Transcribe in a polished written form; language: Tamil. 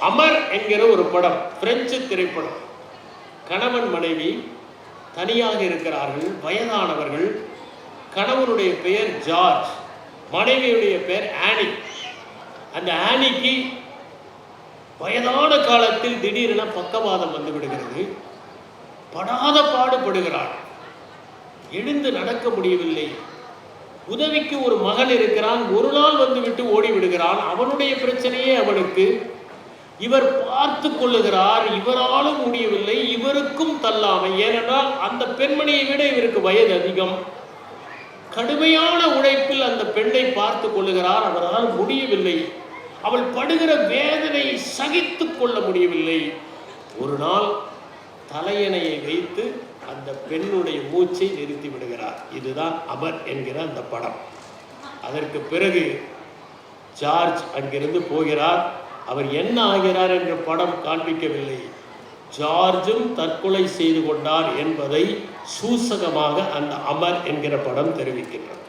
அமர் என்கிற ஒரு படம், பிரெஞ்சு திரைப்படம். கணவன் மனைவி தனியாக இருக்கிறார்கள், வயதானவர்கள். கணவனுடைய பெயர் ஜார்ஜ், மனைவியுடைய பெயர் ஆனி. அந்த ஆனிக்கு வயதான காலத்தில் திடீரென பக்கவாதம் வந்து விடுகிறது. படாத பாடுபடுகிறாள், எழுந்து நடக்க முடியவில்லை. உதவிக்கு ஒரு மகன் இருக்கிறான், ஒரு நாள் வந்துவிட்டு ஓடி விடுகிறான். அவனுடைய பிரச்சனையே அவனுக்கு. இவர் பார்த்து கொள்ளுகிறார், இவராலும் முடியவில்லை, இவருக்கும் தள்ளாமை. ஏனென்றால் அந்த பெண்மணியை விட இவருக்கு வயது அதிகம். கடுமையான உழைப்பில் அந்த பெண்ணை பார்த்து கொள்ளுகிறார், அவரால் முடியவில்லை. அவள் படுகிற வேதனையை சகித்து கொள்ள முடியவில்லை. ஒரு நாள் தலையணையை வைத்து அந்த பெண்ணுடைய மூச்சை நிறுத்தி விடுகிறார். இதுதான் அமர் என்கிற அந்த படம். அதற்கு பிறகு ஜார்ஜ் அங்கிருந்து போகிறார். அவர் என்ன ஆகிறார் என்ற படம் காண்பிக்கவில்லை. ஜார்ஜும் தற்கொலை செய்து கொண்டார் என்பதை சூசகமாக அந்த அமர் என்கிற படம் தெரிவிக்கின்றது.